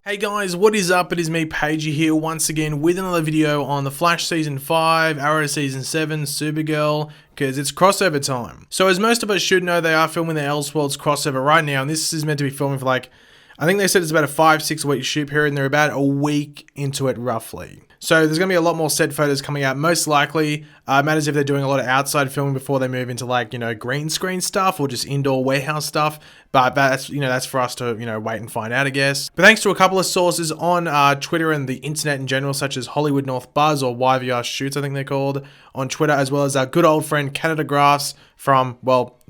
Hey guys, what is up? It is me, Pagey, here once again with another video on The Flash Season 5, Arrow Season 7, Supergirl, because it's crossover time. So as most of us should know, they are filming the Elseworlds crossover right now, and this is meant to be filming for I think they said it's about a 5-6 week shoot period, and they're about a week into it roughly. So there's going to be a lot more set photos coming out, most likely. Matters if they're doing a lot of outside filming before they move into green screen stuff or just indoor warehouse stuff. But that's for us to, wait and find out, I guess. But thanks to a couple of sources on Twitter and the internet in general, such as Hollywood North Buzz or YVR Shoots, I think they're called, on Twitter, as well as our good old friend Canada Graphs from,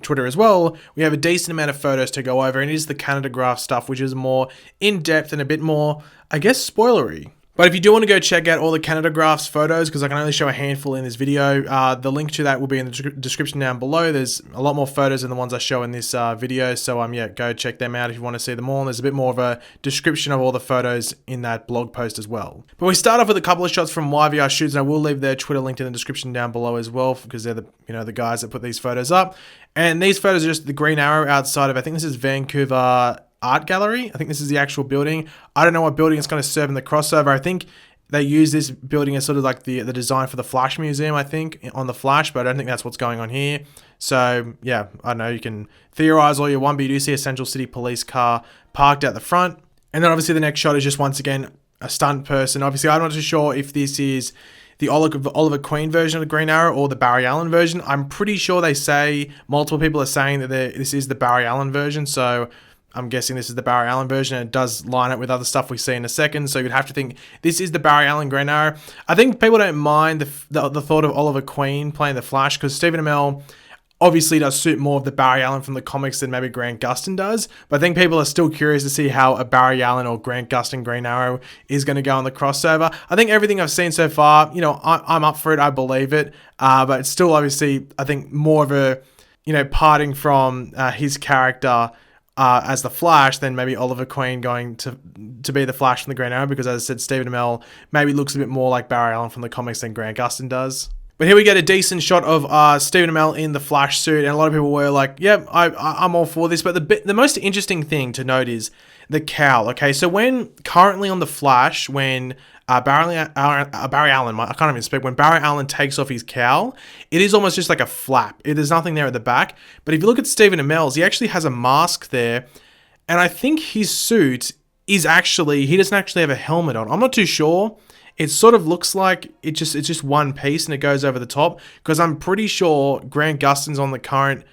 Twitter as well, we have a decent amount of photos to go over, and it is the Canada Graph stuff, which is more in-depth and a bit more, I guess, spoilery. But if you do want to go check out all the Canada Graphs photos, because I can only show a handful in this video, the link to that will be in the description down below. There's a lot more photos than the ones I show in this video, so go check them out if you want to see them all. And there's a bit more of a description of all the photos in that blog post as well. But we start off with a couple of shots from YVR Shoots, and I will leave their Twitter link in the description down below as well, because they're the guys that put these photos up. And these photos are just the Green Arrow outside of, I think this is Vancouver Art Gallery. I think this is the actual building. I don't know what building it's going to serve in the crossover. I think they use this building as sort of like the design for the Flash Museum, I think, on the Flash, but I don't think that's what's going on here. So, yeah, I don't know, you can theorize all you want, but you do see a Central City police car parked out the front. And then obviously the next shot is just once again a stunt person. Obviously, I'm not too sure if this is the Oliver Queen version of the Green Arrow or the Barry Allen version. I'm pretty sure they say, multiple people are saying that this is the Barry Allen version, so I'm guessing this is the Barry Allen version, and it does line up with other stuff we see in a second, so you'd have to think this is the Barry Allen Green Arrow. I think people don't mind the thought of Oliver Queen playing the Flash, because Stephen Amell obviously does suit more of the Barry Allen from the comics than maybe Grant Gustin does, but I think people are still curious to see how a Barry Allen or Grant Gustin Green Arrow is going to go on the crossover. I think everything I've seen so far, I'm up for it, I believe it, but it's still obviously, I think, more of a, parting from his character as the Flash than maybe Oliver Queen going to be the Flash from the Green Arrow, because as I said, Stephen Amell maybe looks a bit more like Barry Allen from the comics than Grant Gustin does. But here we get a decent shot of Stephen Amell in the Flash suit, and a lot of people were like, yep, I'm all for this. But the most interesting thing to note is the cowl, okay? So currently on the Flash, when Barry Allen, I can't even speak, when Barry Allen takes off his cowl, it is almost just like a flap. There's nothing there at the back. But if you look at Stephen Amell's, he actually has a mask there, and I think his suit is he doesn't actually have a helmet on. I'm not too sure. It sort of looks like it's just one piece and it goes over the top, because I'm pretty sure Grant Gustin's on the current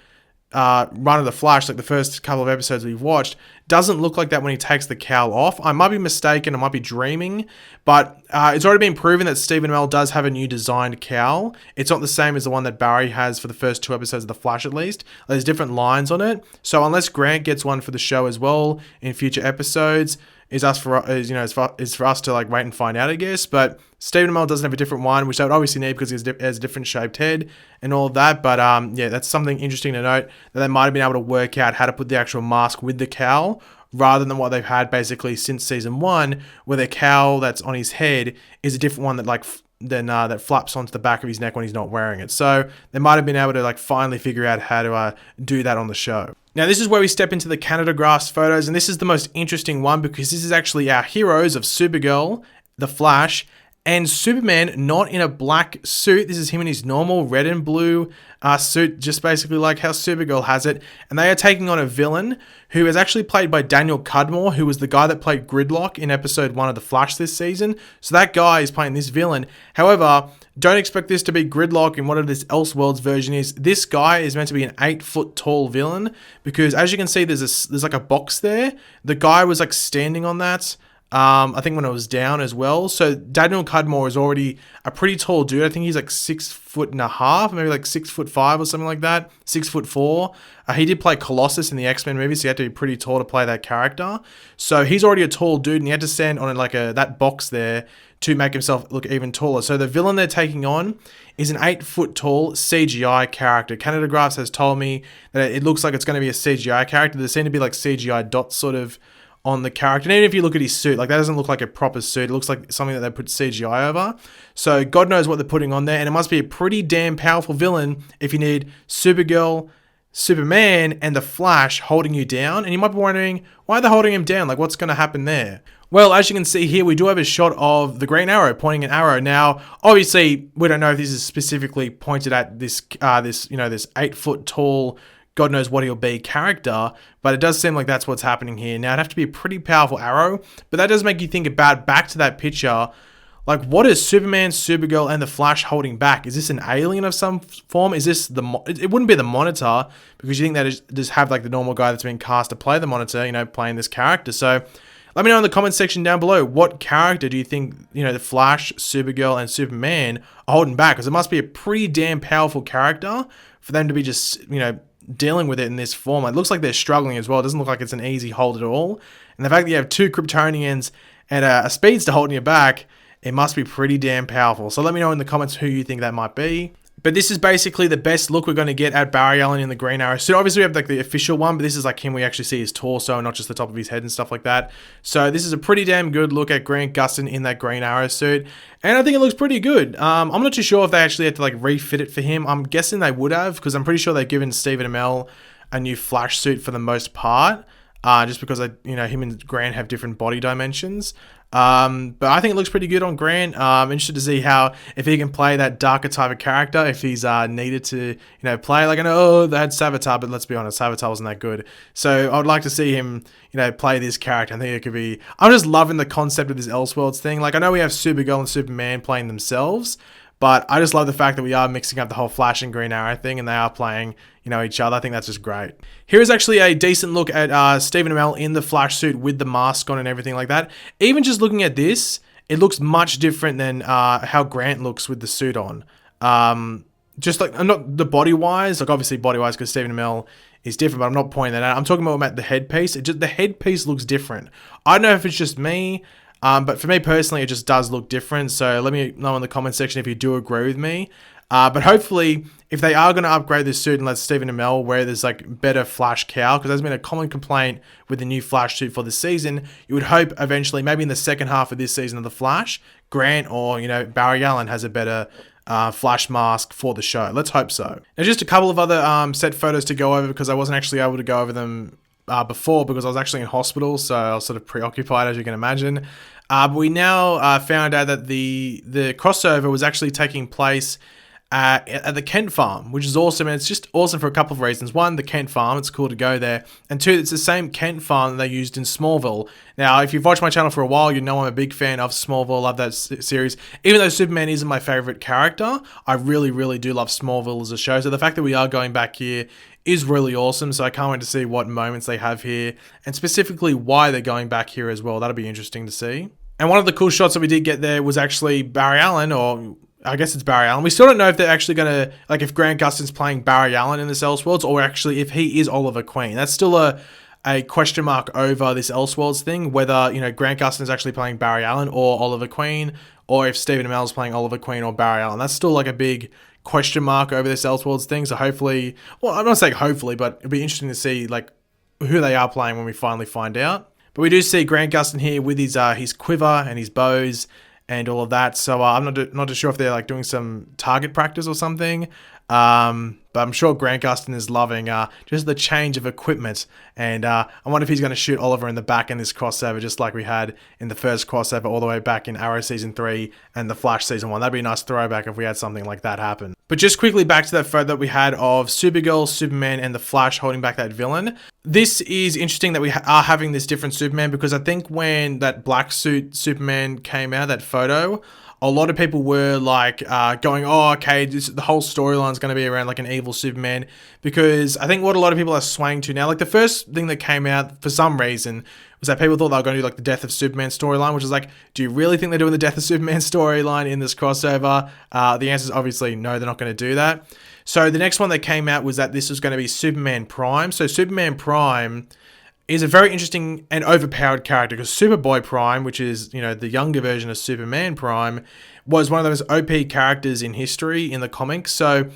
run of the Flash, like the first couple of episodes we've watched, doesn't look like that when he takes the cowl off. I might be mistaken, I might be dreaming, but it's already been proven that Stephen Amell does have a new designed cowl. It's not the same as the one that Barry has for the first 2 episodes of the Flash, at least. There's different lines on it, so unless Grant gets one for the show as well in future episodes, is for us to wait and find out, I guess. But Stephen Amell doesn't have a different one, which they would obviously need because he has a different shaped head and all of that. But that's something interesting to note, that they might have been able to work out how to put the actual mask with the cowl, rather than what they've had basically since season 1, where the cowl that's on his head is a different one that flaps onto the back of his neck when he's not wearing it. So they might have been able to finally figure out how to do that on the show. Now this is where we step into the Canada Graphs photos, and this is the most interesting one, because this is actually our heroes of Supergirl, the Flash, and Superman not in a black suit. This is him in his normal red and blue suit, just basically like how Supergirl has it. And they are taking on a villain who is actually played by Daniel Cudmore, who was the guy that played Gridlock in episode 1 of The Flash this season. So that guy is playing this villain. However, don't expect this to be Gridlock in whatever this Elseworlds version is. This guy is meant to be an 8-foot tall villain, because as you can see, there's like a box there. The guy was standing on that. I think when it was down as well. So Daniel Cudmore is already a pretty tall dude. I think he's 6'1.5", maybe 6'5" or something like that. 6'4". He did play Colossus in the X-Men movie, so he had to be pretty tall to play that character. So he's already a tall dude, and he had to stand on that box there to make himself look even taller. So the villain they're taking on is an 8-foot tall CGI character. Canada Graphs has told me that it looks like it's going to be a CGI character. There seem to be CGI dots sort of on the character. And even if you look at his suit, that doesn't look like a proper suit. It looks like something that they put CGI over. So God knows what they're putting on there. And it must be a pretty damn powerful villain if you need Supergirl, Superman and the Flash holding you down, and you might be wondering, why are they holding him down? Like, what's going to happen there? Well, as you can see here, we do have a shot of the Green Arrow pointing an arrow. Now, obviously, we don't know if this is specifically pointed at this 8-foot tall, God knows what he'll be character, but it does seem like that's what's happening here. Now, it'd have to be a pretty powerful arrow, but that does make you think about back to that picture. Like, what is Superman, Supergirl, and the Flash holding back? Is this an alien of some form? Is this it wouldn't be the Monitor, because you think that just have like the normal guy that's been cast to play the Monitor, playing this character. So let me know in the comment section down below, what character do you think, the Flash, Supergirl, and Superman are holding back? Because it must be a pretty damn powerful character for them to be just, dealing with it in this form. It looks like they're struggling as well. It doesn't look like it's an easy hold at all. And the fact that you have 2 Kryptonians and a speedster holding you back, it must be pretty damn powerful. So let me know in the comments who you think that might be. But this is basically the best look we're going to get at Barry Allen in the Green Arrow suit. Obviously, we have like the official one, but this is like him. We actually see his torso and not just the top of his head and stuff like that. So this is a pretty damn good look at Grant Gustin in that Green Arrow suit. And I think it looks pretty good. I'm not too sure if they actually had to like refit it for him. I'm guessing they would have, because I'm pretty sure they've given Stephen Amell a new Flash suit for the most part. Just because him and Grant have different body dimensions. But I think it looks pretty good on Grant. I'm interested to see if he can play that darker type of character, if he's needed to, play. Like, I know they had Savitar, but let's be honest, Savitar wasn't that good. So I would like to see him, play this character. I think it could be, I'm just loving the concept of this Elseworlds thing. Like, I know we have Supergirl and Superman playing themselves, but I just love the fact that we are mixing up the whole Flash and Green Arrow thing, and they are playing, each other. I think that's just great. Here is actually a decent look at Stephen Amell in the Flash suit with the mask on and everything like that. Even just looking at this, it looks much different than how Grant looks with the suit on. Just like, not the body-wise, like obviously body-wise because Stephen Amell is different, but I'm not pointing that out. I'm talking about the headpiece. The headpiece looks different. I don't know if it's just me, but for me personally, it just does look different. So let me know in the comment section if you do agree with me. But hopefully, if they are going to upgrade this suit and let Stephen Amell wear this like better Flash cowl, because there's been a common complaint with the new Flash suit for this season, you would hope eventually, maybe in the second half of this season of the Flash, Grant or Barry Allen has a better Flash mask for the show. Let's hope so. Now, just a couple of other set photos to go over, because I wasn't actually able to go over them before because I was actually in hospital, so I was sort of preoccupied, as you can imagine. But we now found out that the crossover was actually taking place at the Kent farm, which is awesome, and it's just awesome for a couple of reasons. One, the Kent farm, it's cool to go there, and two, it's the same Kent farm that they used in Smallville. Now, if you've watched my channel for a while, you know I'm a big fan of Smallville, love that series. Even though Superman isn't my favorite character, I really, really do love Smallville as a show, so the fact that we are going back here is really awesome, so I can't wait to see what moments they have here, and specifically why they're going back here as well. That'll be interesting to see. And one of the cool shots that we did get there was actually Barry Allen, or I guess it's Barry Allen. We still don't know if they're actually going to, like, if Grant Gustin's playing Barry Allen in this Elseworlds, or actually if he is Oliver Queen. That's still a question mark over this Elseworlds thing, whether, Grant Gustin is actually playing Barry Allen or Oliver Queen, or if Stephen Amell is playing Oliver Queen or Barry Allen. That's still, like, a big question mark over this Elseworlds thing, so hopefully, well, I'm not saying hopefully, but it'd be interesting to see, like, who they are playing when we finally find out. But we do see Grant Gustin here with his quiver and his bows and all of that. So I'm not too sure if they're like doing some target practice or something. But I'm sure Grant Gustin is loving just the change of equipment. And I wonder if he's going to shoot Oliver in the back in this crossover, just like we had in the first crossover all the way back in Arrow Season 3 and The Flash Season 1. That'd be a nice throwback if we had something like that happen. But just quickly back to that photo that we had of Supergirl, Superman, and The Flash holding back that villain. This is interesting that we are having this different Superman, because I think when that black suit Superman came out, that photo, a lot of people were like going, oh, okay, the whole storyline is going to be around like an evil Superman, because I think what a lot of people are swaying to now, like the first thing that came out for some reason was that people thought they were going to do like the Death of Superman storyline, which is like, do you really think they're doing the Death of Superman storyline in this crossover? The answer is obviously no, they're not going to do that. So the next one that came out was that this was going to be Superman Prime. So Superman Prime is a very interesting and overpowered character, because Superboy Prime, which is, the younger version of Superman Prime, was one of those OP characters in history in the comics. So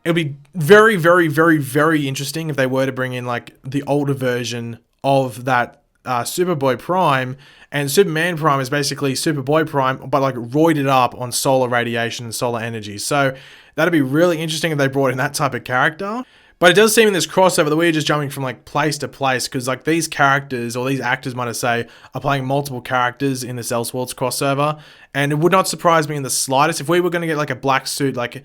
it'll be very, very, very, very interesting if they were to bring in like the older version of that Superboy Prime. And Superman Prime is basically Superboy Prime, but like roided up on solar radiation and solar energy. So that'd be really interesting if they brought in that type of character. But it does seem in this crossover that we're just jumping from like place to place, because like these characters, or these actors might I say, are playing multiple characters in this Elseworlds crossover. And it would not surprise me in the slightest if we were going to get like a black suit, like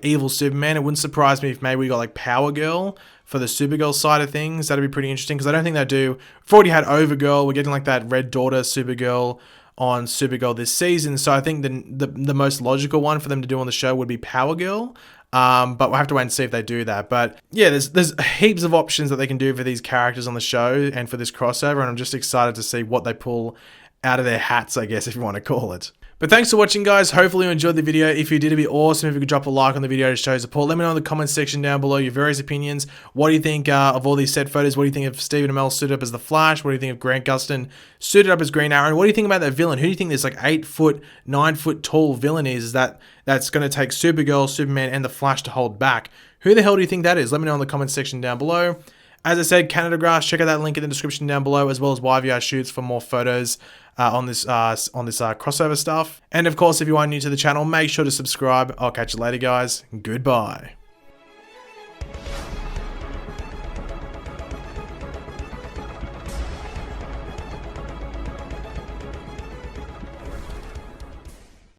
evil Superman. It wouldn't surprise me if maybe we got like Power Girl for the Supergirl side of things. That'd be pretty interesting, because I don't think they do. We've already had Overgirl. We're getting like that Red Daughter Supergirl on Supergirl this season. So I think the most logical one for them to do on the show would be Power Girl. But we'll have to wait and see if they do that. But yeah, there's heaps of options that they can do for these characters on the show and for this crossover, and I'm just excited to see what they pull out of their hats, I guess, if you want to call it. But thanks for watching, guys. Hopefully you enjoyed the video. If you did, it'd be awesome if you could drop a like on the video to show support. Let me know in the comments section down below your various opinions. What do you think of all these set photos? What do you think of Stephen Amell suited up as the Flash? What do you think of Grant Gustin suited up as Green Arrow? And what do you think about that villain? Who do you think this like 8 foot, 9 foot tall villain is that's going to take Supergirl, Superman, and the Flash to hold back? Who the hell do you think that is? Let me know in the comments section down below. As I said, Canada Grass, check out that link in the description down below, as well as YVR Shoots for more photos on this crossover stuff. And of course, if you are new to the channel, make sure to subscribe. I'll catch you later, guys. Goodbye.